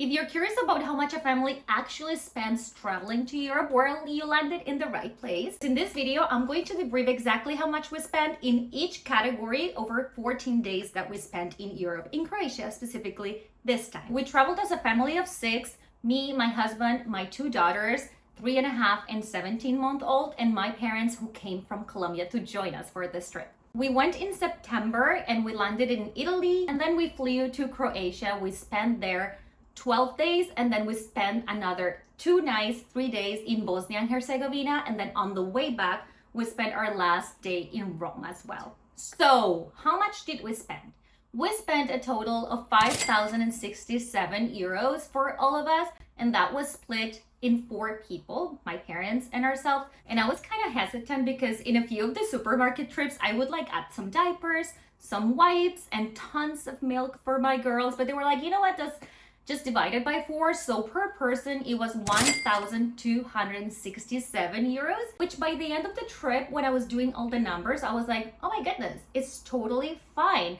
If you're curious about how much a family actually spends traveling to Europe, well, you landed in the right place. In this video, I'm going to debrief exactly how much we spent in each category over 14 days that we spent in Europe, in Croatia specifically this time. We traveled as a family of 6, me, my husband, my 2 daughters, 3.5 and 17-month-old, and my parents who came from Colombia to join us for this trip. We went in September and we landed in Italy, and then we flew to Croatia. We spent there 12 days, and then we spent another 2 nights, 3 days in Bosnia and Herzegovina, and then on the way back we spent our last day in Rome as well. So how much did we spend? We spent a total of 5,067 euros for all of us, and that was split in 4 people, my parents and ourselves. And I was kind of hesitant because in a few of the supermarket trips I would like add some diapers, some wipes, and tons of milk for my girls, but they were like, you know what, that's just divided by 4, so per person it was 1,267 euros, which by the end of the trip, when I was doing all the numbers, I was like, oh my goodness, it's totally fine.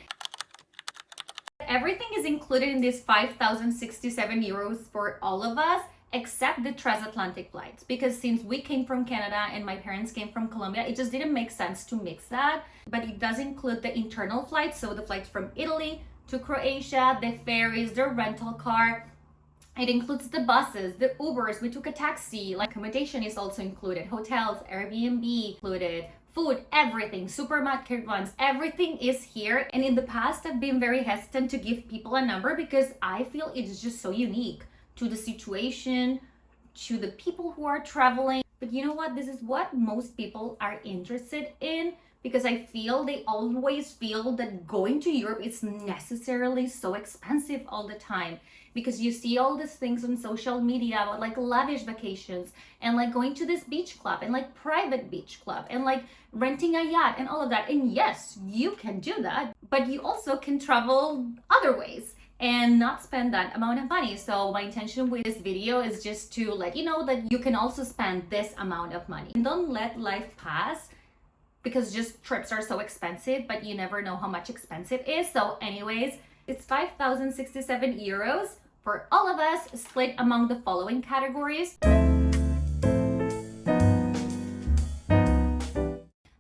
Everything is included in this 5,067 euros for all of us, except the transatlantic flights, because since we came from Canada and my parents came from Colombia, it just didn't make sense to mix that. But it does include the internal flights, so the flights from Italy to Croatia, the ferries, the rental car. It includes the buses, the Ubers. We took a taxi. Like, accommodation is also included, hotels, Airbnb included, food, everything, supermarket runs, everything is here. And in the past, I've been very hesitant to give people a number because I feel it's just so unique to the situation, to the people who are traveling. But you know what? This is what most people are interested in, because I feel they always feel that going to Europe is necessarily so expensive all the time, because you see all these things on social media about like lavish vacations and like going to this beach club and like private beach club and like renting a yacht and all of that. And yes, you can do that, but you also can travel other ways and not spend that amount of money. So my intention with this video is just to let you know that you can also spend this amount of money. And don't let life pass, because just trips are so expensive, but you never know how much expensive it is. So anyways, it's 5,067 euros for all of us, split among the following categories.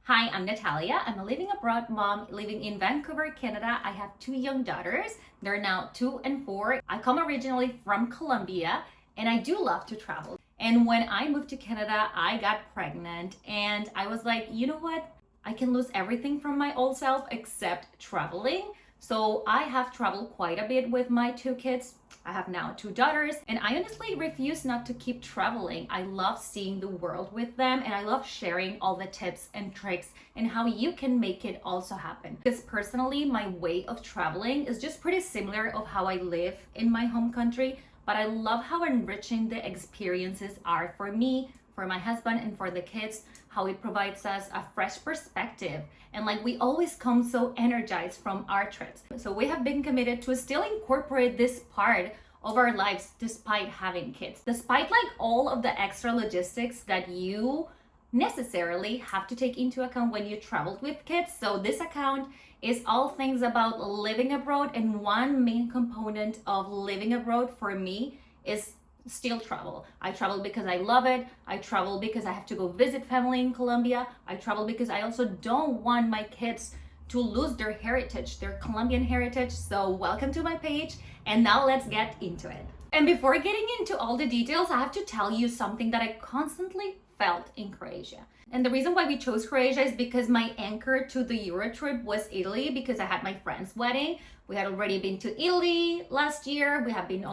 Hi, I'm Natalia. I'm a living abroad mom living in Vancouver, Canada. I have 2 young daughters. They're now 2 and 4. I come originally from Colombia, and I do love to travel. And when I moved to Canada, I got pregnant, and I was like, you know what? I can lose everything from my old self except traveling. So I have traveled quite a bit with my 2 kids. I have now 2 daughters, and I honestly refuse not to keep traveling. I love seeing the world with them, and I love sharing all the tips and tricks and how you can make it also happen. Because personally, my way of traveling is just pretty similar of how I live in my home country, but I love how enriching the experiences are for me, for my husband, and for the kids, how it provides us a fresh perspective. And like, we always come so energized from our trips. So we have been committed to still incorporate this part of our lives despite having kids, despite like all of the extra logistics that you necessarily have to take into account when you traveled with kids. So this account is all things about living abroad, and one main component of living abroad for me is still travel. I travel because I love it. I travel because I have to go visit family in Colombia. I travel because I also don't want my kids to lose their heritage, their Colombian heritage. So welcome to my page, and now let's get into it. And before getting into all the details, I have to tell you something that I constantly felt in Croatia. And the reason why we chose Croatia is because my anchor to the Euro trip was Italy, because I had my friend's wedding. We had already been to Italy last year. We have been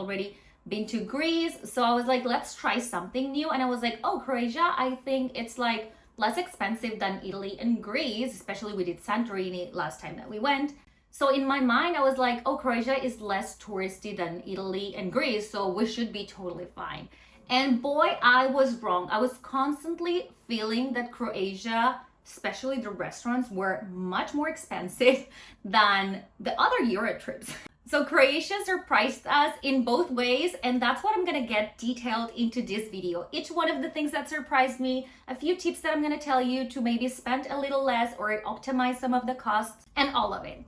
to Greece. So I was like, let's try something new. And I was like, oh, Croatia, I think it's like less expensive than Italy and Greece, especially we did Santorini last time that we went. So in my mind, I was like, oh, Croatia is less touristy than Italy and Greece, so we should be totally fine. And boy, I was wrong. I was constantly feeling that Croatia, especially the restaurants, were much more expensive than the other Euro trips. So Croatia surprised us in both ways, and that's what I'm gonna get detailed into this video. Each one of the things that surprised me, a few tips that I'm gonna tell you to maybe spend a little less or optimize some of the costs, and all of it.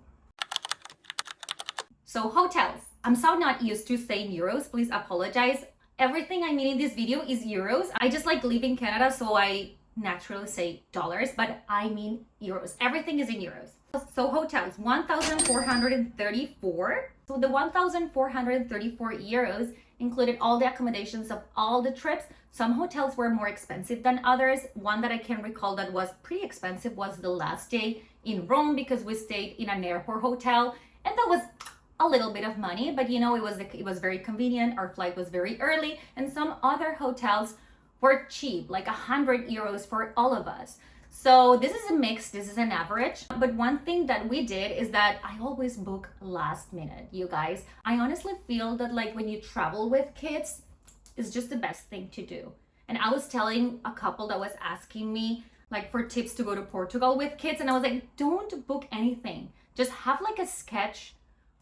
So hotels. I'm so not used to saying euros, please apologize. Everything I mean in this video is euros. I just like live in Canada, so I naturally say dollars, but I mean euros. Everything is in euros. So hotels, 1,434. So the 1,434 euros included all the accommodations of all the trips. Some hotels were more expensive than others. One that I can recall that was pretty expensive was the last day in Rome, because we stayed in an airport hotel, and that was a little bit of money, but you know, it was very convenient. Our flight was very early, and some other hotels were cheap, like 100 euros for all of us. So this is a mix, this is an average. But one thing that we did is that I always book last minute, you guys. I honestly feel that like when you travel with kids, it's just the best thing to do. And I was telling a couple that was asking me like for tips to go to Portugal with kids, and I was like, don't book anything. Just have like a sketch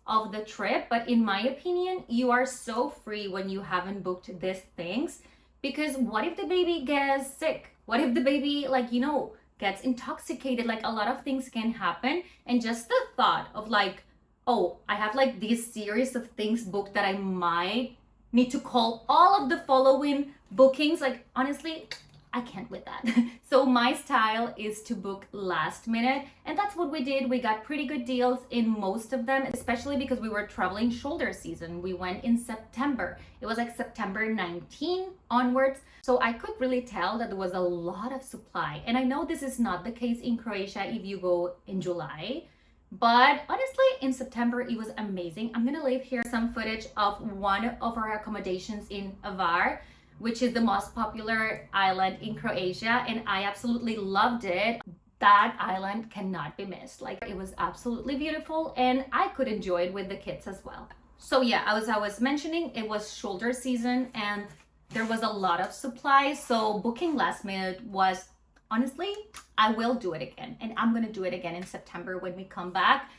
of the trip. But in my opinion, you are so free when you haven't booked these things, because what if the baby gets sick? What if the baby, like, you know, gets intoxicated? Like, a lot of things can happen. And just the thought of like, oh, I have like this series of things booked that I might need to call all of the following bookings, like honestly, I can't with that. So my style is to book last minute, and that's what we did. We got pretty good deals in most of them, especially because we were traveling shoulder season. We went in September. It was like September 19 onwards. So I could really tell that there was a lot of supply. And I know this is not the case in Croatia if you go in July, but honestly, in September, it was amazing. I'm gonna leave here some footage of one of our accommodations in Hvar, which is the most popular island in Croatia, and I absolutely loved it. That island cannot be missed. Like, it was absolutely beautiful, and I could enjoy it with the kids as well. So yeah, as I was mentioning, it was shoulder season and there was a lot of supply. So booking last minute was, honestly, I will do it again, and I'm gonna do it again in September when we come back.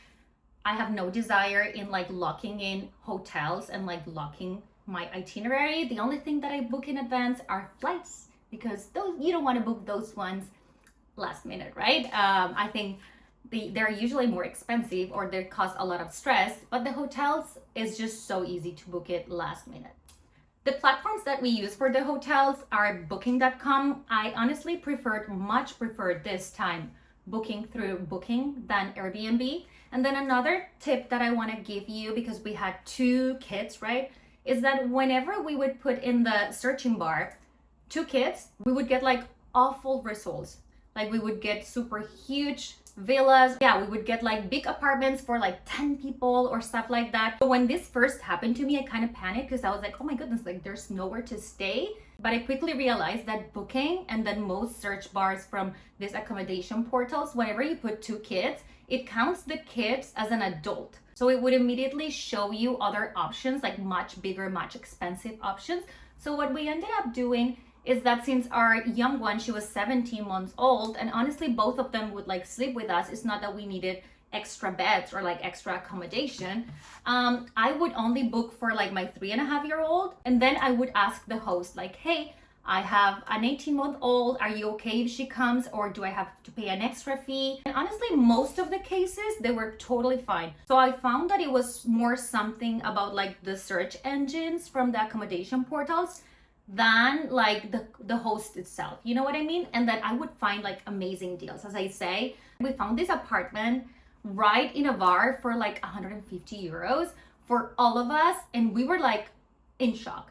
I have no desire in like locking in hotels and like locking my itinerary. The only thing that I book in advance are flights, because those, you don't want to book those ones last minute, right? I think they're usually more expensive or they cause a lot of stress, but the hotels is just so easy to book it last minute. The platforms that we use for the hotels are booking.com. I honestly much preferred this time booking through Booking than Airbnb. And then another tip that I want to give you, because we had 2 kids, right, is that whenever we would put in the searching bar 2 kids, we would get like awful results. Like, we would get super huge villas. Yeah, we would get like big apartments for like 10 people or stuff like that. So when this first happened to me, I kind of panicked, because I was like, oh my goodness, like there's nowhere to stay. But I quickly realized that Booking and then most search bars from these accommodation portals, whenever you put 2 kids, it counts the kids as an adult. So it would immediately show you other options, like much bigger, much expensive options. So what we ended up doing is that since our young one, she was 17 months old, and honestly, both of them would like sleep with us. It's not that we needed extra beds or like extra accommodation. I would only book for like my 3.5-year-old. And then I would ask the host like, hey, I have an 18-month-old. Are you okay if she comes, or do I have to pay an extra fee? And honestly, most of the cases, they were totally fine. So I found that it was more something about like the search engines from the accommodation portals than like the host itself. You know what I mean? And then I would find like amazing deals. As I say, we found this apartment right in Hvar for like 150 euros for all of us. And we were like in shock.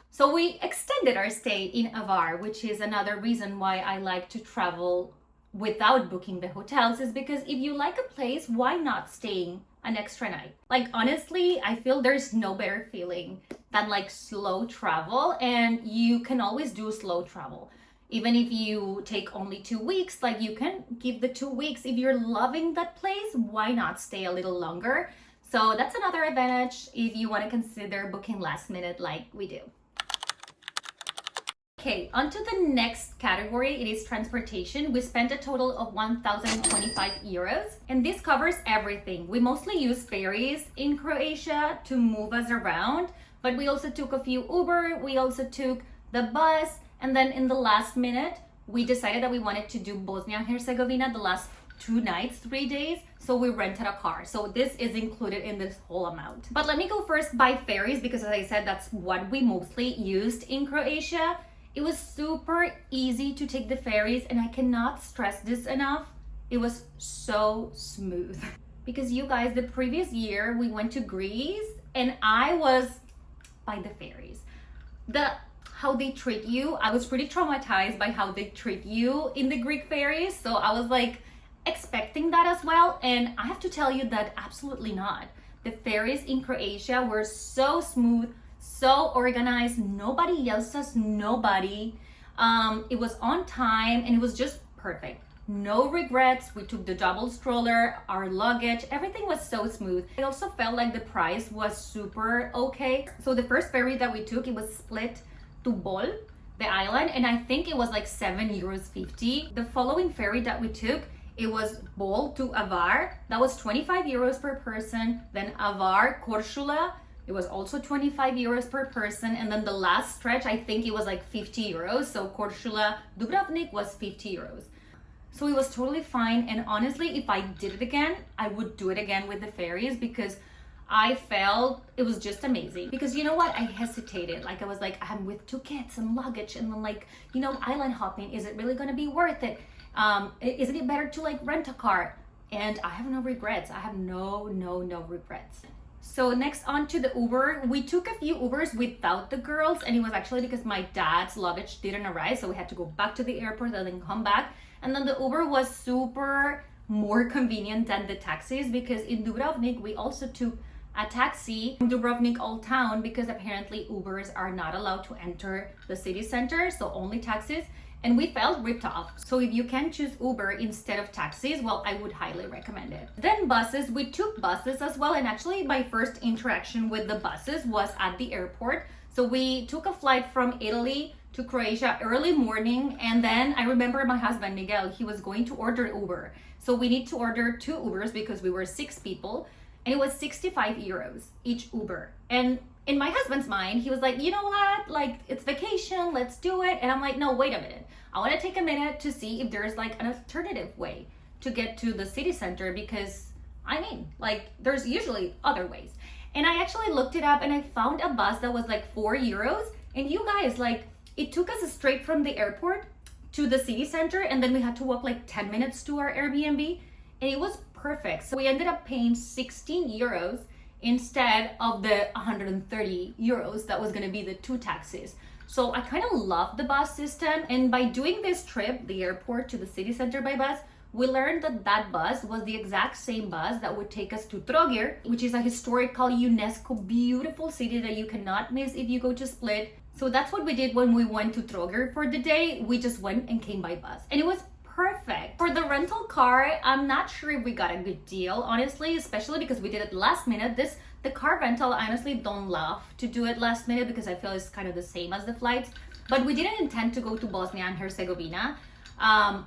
So we extended our stay in Hvar, which is another reason why I like to travel without booking the hotels, is because if you like a place, why not staying an extra night? Like, honestly, I feel there's no better feeling than like slow travel, and you can always do slow travel. Even if you take only 2 weeks, like you can give the 2 weeks. If you're loving that place, why not stay a little longer? So that's another advantage if you want to consider booking last minute like we do. Okay, on to the next category. It is transportation. We spent a total of 1,025 euros, and this covers everything. We mostly use ferries in Croatia to move us around, but we also took a few Uber, we also took the bus, and then in the last minute, we decided that we wanted to do Bosnia Herzegovina, the last 2 nights, 3 days. So we rented a car. So this is included in this whole amount. But let me go first by ferries because as I said, that's what we mostly used in Croatia. It was super easy to take the ferries and I cannot stress this enough. It was so smooth. Because you guys, the previous year we went to Greece and I was by the ferries. How they treat you, I was pretty traumatized by how they treat you in the Greek ferries. So I was like expecting that as well. And I have to tell you that absolutely not. The ferries in Croatia were so smooth, so organized. Nobody yells at us, nobody. It was on time and it was just perfect. No regrets. We took the double stroller, our luggage, everything was so smooth. I also felt like the price was super okay. So the first ferry that we took, it was split to Bol, the island, and I think it was like 7.50 euros. The following ferry that we took, it was Bol to Avar. That was 25 euros per person. Then Avar, Korčula, it was also 25 euros per person. And then the last stretch, I think it was like 50 euros. So Korčula, Dubrovnik was 50 euros. So it was totally fine. And honestly, if I did it again, I would do it again with the ferries because I felt it was just amazing. Because you know what? I hesitated. Like I was like, I'm with 2 kids and luggage and then like, you know, island hopping, is it really gonna be worth it? Isn't it better to like rent a car? And I have no regrets. I have no regrets. So next on to the Uber. We took a few Ubers without the girls and it was actually because my dad's luggage didn't arrive. So we had to go back to the airport and then come back. And then the Uber was super more convenient than the taxis because in Dubrovnik, we also took a taxi from Dubrovnik Old Town because apparently Ubers are not allowed to enter the city center, so only taxis. And we felt ripped off. So if you can choose Uber instead of taxis, well, I would highly recommend it. Then buses, we took buses as well. And actually my first interaction with the buses was at the airport. So we took a flight from Italy to Croatia early morning. And then I remember my husband, Miguel, he was going to order Uber. So we need to order 2 Ubers because we were 6 people. And it was 65 euros each Uber. And in my husband's mind, he was like, you know what? Like, it's vacation, let's do it. And I'm like, no, wait a minute. I want to take a minute to see if there's like an alternative way to get to the city center because I mean, like, there's usually other ways. And I actually looked it up and I found a bus that was like 4 euros. And you guys, like, it took us straight from the airport to the city center. And then we had to walk like 10 minutes to our Airbnb. And it was perfect. So we ended up paying 16 euros instead of the 130 euros that was going to be the 2 taxis. So I kind of love the bus system. And by doing this trip, the airport to the city center by bus, we learned that that bus was the exact same bus that would take us to Trogir, which is a historical UNESCO beautiful city that you cannot miss if you go to Split. So that's what we did when we went to Trogir for the day. We just went and came by bus. And it was perfect. For the rental car, I'm not sure if we got a good deal, honestly, especially because we did it last minute. The car rental, I honestly don't love to do it last minute because I feel it's kind of the same as the flights. But we didn't intend to go to Bosnia and Herzegovina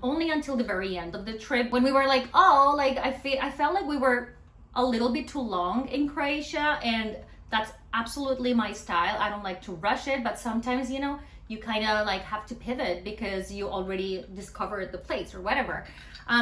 only until the very end of the trip when we were like, oh, like I felt like we were a little bit too long in Croatia, and that's absolutely my style. I don't like to rush it, but sometimes, you know, you kind of like have to pivot because you already discovered the place or whatever.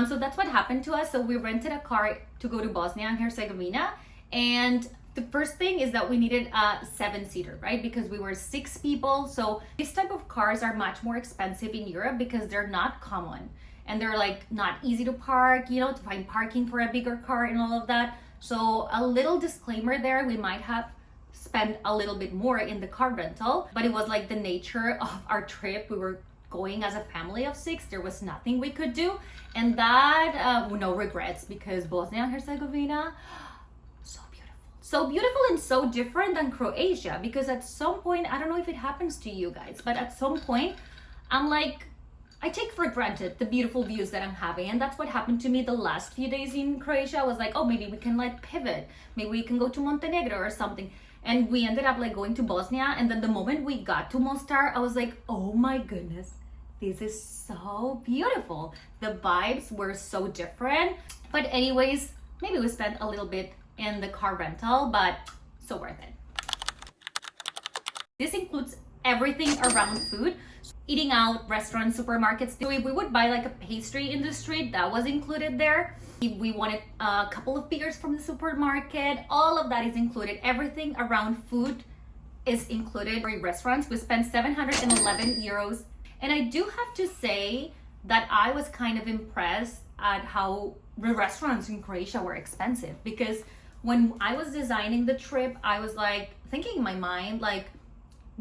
So that's what happened to us. So we rented a car to go to Bosnia and Herzegovina. And the first thing is that we needed a 7-seater, right? Because we were 6 people. So these type of cars are much more expensive in Europe because they're not common. And they're like not easy to park, you know, to find parking for a bigger car and all of that. So a little disclaimer there, we might have spend a little bit more in the car rental, but it was like the nature of our trip. We were going as a family of 6. There was nothing we could do, and that no regrets because Bosnia and Herzegovina, so beautiful and so different than Croatia. Because at some point, I don't know if it happens to you guys, but at some point I'm like, I take for granted the beautiful views that I'm having. And that's what happened to me the last few days in Croatia. I was like, oh, maybe we can like pivot, maybe we can go to Montenegro or something. And we ended up like going to Bosnia. And then the moment we got to Mostar, I was like, oh my goodness, this is so beautiful. The vibes were so different. But anyways, maybe we spent a little bit in the car rental, but so worth it. This includes everything around food. eating out, restaurants, supermarkets. We would buy like a pastry in the street, that was included there. We wanted a couple of beers from the supermarket, all of that is included. Everything around food is included. For restaurants, we spent 711 euros. And I do have to say that I was kind of impressed at how the restaurants in Croatia were expensive, because when I was designing the trip, I was like thinking in my mind like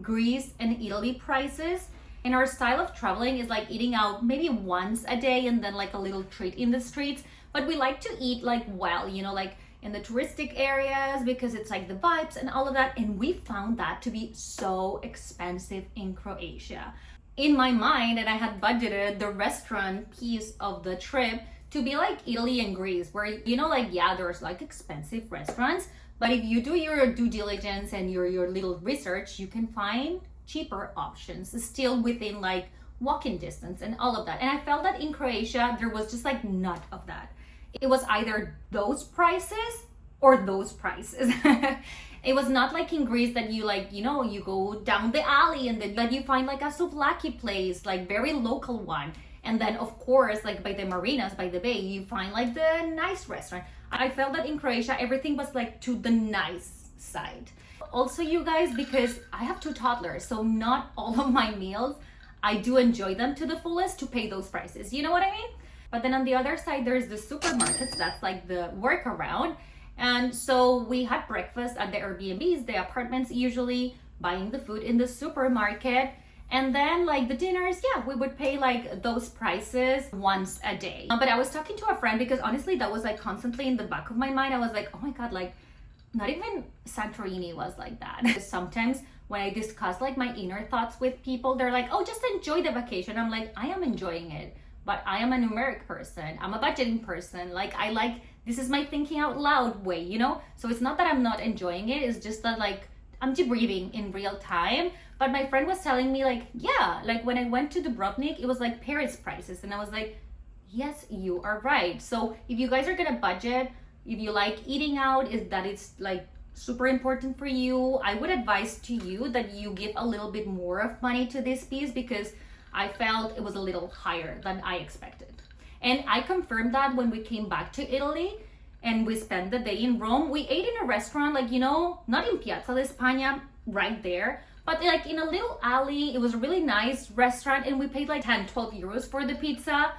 Greece and Italy prices, and our style of traveling is like eating out maybe once a day and then like a little treat in the streets, but we like to eat like well, you know, like in the touristic areas, because it's like the vibes and all of that. And we found that to be so expensive in Croatia. In my mind, and I had budgeted the restaurant piece of the trip to be like Italy and Greece, where, you know, like, yeah, there's like expensive restaurants, but if you do your due diligence and your little research, you can find cheaper options still within like walking distance and all of that. And I felt that in Croatia, there was just like none of that. It was either those prices or those prices. It was not like in Greece that you like, you know, you go down the alley and then you find like a souvlaki place, like very local one. And then of course, like by the marinas, by the bay, you find like the nice restaurant. I felt that in Croatia, everything was like to the nice side. Also, you guys, because I have 2 toddlers, so not all of my meals, I do enjoy them to the fullest to pay those prices. You know what I mean? But then on the other side, there's the supermarkets. That's like the workaround. And so we had breakfast at the Airbnbs, the apartments, usually buying the food in the supermarket. And then like the dinners, yeah, we would pay like those prices once a day. But I was talking to a friend, because honestly, that was like constantly in the back of my mind. I was like, oh my God, like not even Santorini was like that. Sometimes when I discuss like my inner thoughts with people, they're like, oh, just enjoy the vacation. I'm like, I am enjoying it, but I am a numeric person. I'm a budgeting person. Like I like, this is my thinking out loud way, you know? So it's not that I'm not enjoying it. It's just that like I'm debriefing in real time. But my friend was telling me like, yeah, like when I went to Dubrovnik, it was like Paris prices. And I was like, yes, you are right. So if you guys are gonna budget, if you like eating out, is that it's like super important for you, I would advise to you that you give a little bit more of money to this piece, because I felt it was a little higher than I expected. And I confirmed that when we came back to Italy and we spent the day in Rome. We ate in a restaurant, like, you know, not in Piazza de España right there, but like in a little alley. It was a really nice restaurant, and we paid like 10-12 euros for the pizza.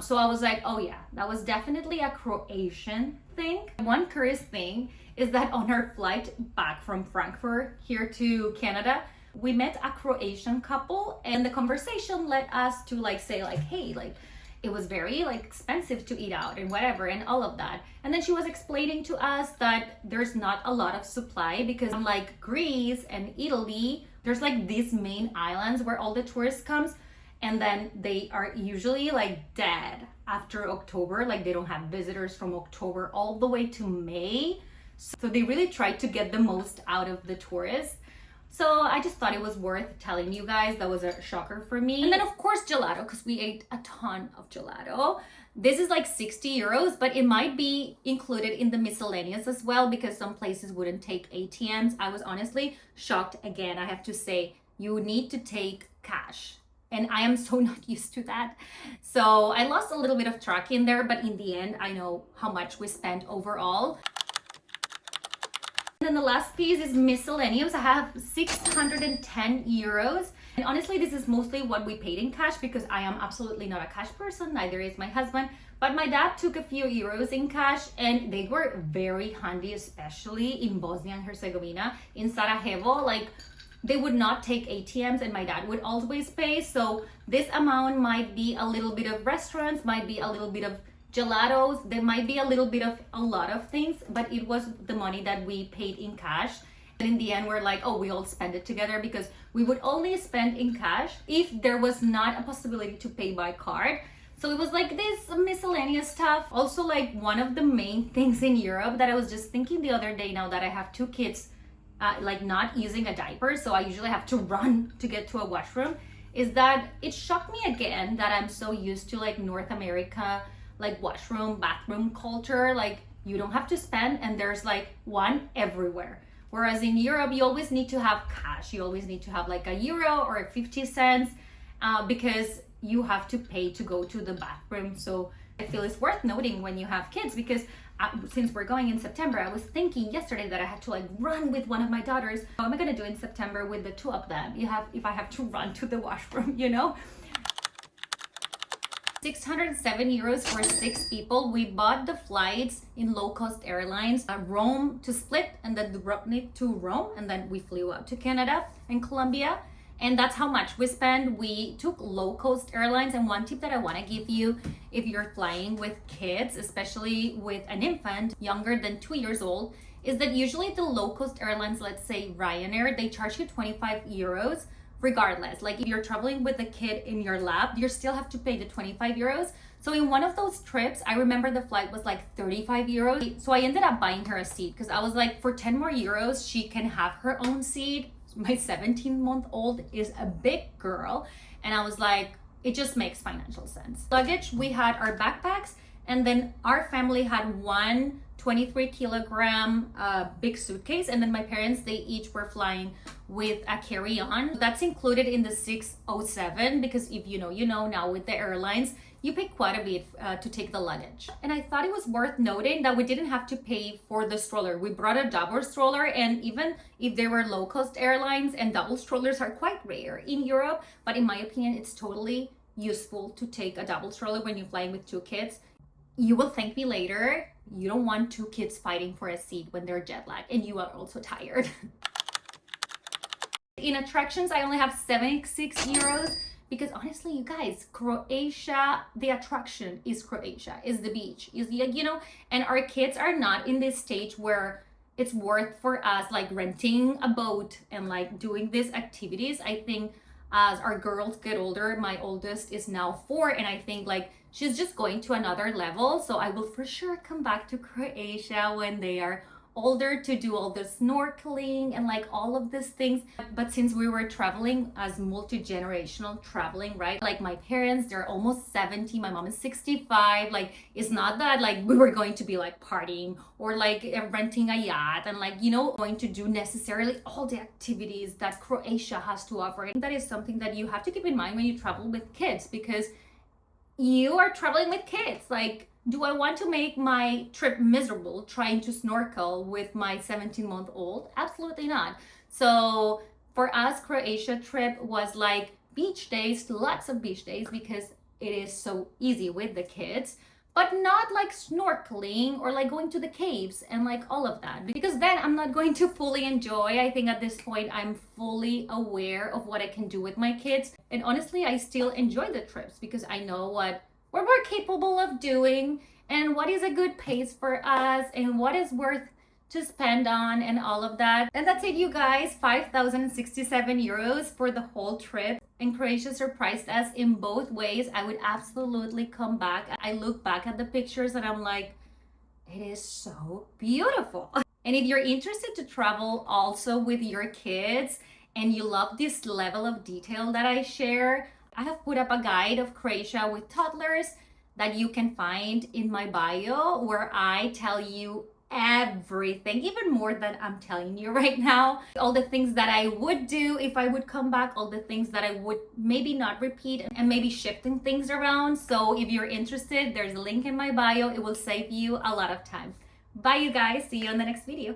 So I was like, oh yeah, that was definitely a Croatian thing. One curious thing is that on our flight back from Frankfurt here to Canada, we met a Croatian couple, and the conversation led us to like say like, hey, like it was very like expensive to eat out and whatever and all of that. And then she was explaining to us that there's not a lot of supply, because unlike Greece and Italy, there's like these main islands where all the tourists comes, and then they are usually like dead after October. Like they don't have visitors from October all the way to May. So they really try to get the most out of the tourists. So I just thought it was worth telling you guys. That was a shocker for me. And then of course gelato, because we ate a ton of gelato. This is like 60 euros, but it might be included in the miscellaneous as well, because some places wouldn't take ATMs. I was honestly shocked. Again, I have to say, you need to take cash. And I am so not used to that. So I lost a little bit of track in there, but in the end, I know how much we spent overall. And then the last piece is miscellaneous. I have 610 euros. And honestly, this is mostly what we paid in cash, because I am absolutely not a cash person, neither is my husband. But my dad took a few euros in cash, and they were very handy, especially in Bosnia and Herzegovina. In Sarajevo, like they would not take ATMs, and my dad would always pay. So this amount might be a little bit of restaurants, might be a little bit of gelatos, there might be a little bit of a lot of things, but it was the money that we paid in cash. And in the end, we're like, oh, we all spend it together, because we would only spend in cash if there was not a possibility to pay by card. So it was like this miscellaneous stuff. Also, like one of the main things in Europe that I was just thinking the other day, now that I have 2 kids, like not using a diaper, so I usually have to run to get to a washroom, is that it shocked me again that I'm so used to like North America, like washroom, bathroom culture. Like you don't have to spend, and there's like one everywhere. Whereas in Europe, you always need to have cash. You always need to have like a euro or 50 cents. because you have to pay to go to the bathroom. So I feel it's worth noting when you have kids, because since we're going in September, I was thinking yesterday that I had to like run with one of my daughters. How am I gonna do in September with the two of them? If I have to run to the washroom, you know? 607 euros for 6 people. We bought the flights in low-cost airlines, Rome to Split, and then Dubrovnik to Rome, and then we flew out to Canada and Colombia. And that's how much we spent. We took low-cost airlines. And one tip that I want to give you, if you're flying with kids, especially with an infant younger than 2 years old, is that usually the low-cost airlines, let's say Ryanair, they charge you 25 euros regardless. Like if you're traveling with a kid in your lap, you still have to pay the 25 euros. So in one of those trips, I remember the flight was like 35 euros. So I ended up buying her a seat because I was like, for 10 more euros, she can have her own seat. My 17-month-old is a big girl, and I was like, it just makes financial sense. Luggage, we had our backpacks, and then our family had one 23-kilogram big suitcase, and then my parents, they each were flying with a carry-on. That's included in the 607, because if you know now with the airlines, you pay quite a bit to take the luggage. And I thought it was worth noting that we didn't have to pay for the stroller. We brought a double stroller, and even if they were low-cost airlines, and double strollers are quite rare in Europe, but in my opinion, it's totally useful to take a double stroller when you're flying with 2 kids. You will thank me later. You don't want 2 kids fighting for a seat when they're jet lagged and you are also tired. In attractions, I only have 76 euros. Because honestly, you guys, Croatia, the attraction is Croatia, is the beach, is the, and our kids are not in this stage where it's worth for us like renting a boat and like doing these activities. I think as our girls get older, my oldest is now 4, and I think like she's just going to another level. So I will for sure come back to Croatia when they are older to do all the snorkeling and like all of these things. But since we were traveling as multi-generational traveling, right? Like my parents, they're almost 70, my mom is 65. Like it's not that like we were going to be like partying or like renting a yacht and like, going to do necessarily all the activities that Croatia has to offer. And that is something that you have to keep in mind when you travel with kids, because you are traveling with kids. Like, do I want to make my trip miserable trying to snorkel with my 17-month-old? Absolutely not. So for us, Croatia trip was like beach days, lots of beach days, because it is so easy with the kids, but not like snorkeling or like going to the caves and like all of that, because then I'm not going to fully enjoy. I think at this point, I'm fully aware of what I can do with my kids. And honestly, I still enjoy the trips because I know what we're capable of doing and what is a good pace for us and what is worth to spend on and all of that. And that's it, you guys. 5,067 euros for the whole trip. And Croatia surprised us in both ways. I would absolutely come back. I look back at the pictures and I'm like, it is so beautiful. And if you're interested to travel also with your kids and you love this level of detail that I share, I have put up a guide of Croatia with toddlers that you can find in my bio, where I tell you everything, even more than I'm telling you right now. All the things that I would do if I would come back, all the things that I would maybe not repeat, and maybe shifting things around. So if you're interested, there's a link in my bio. It will save you a lot of time. Bye, you guys. See you in the next video.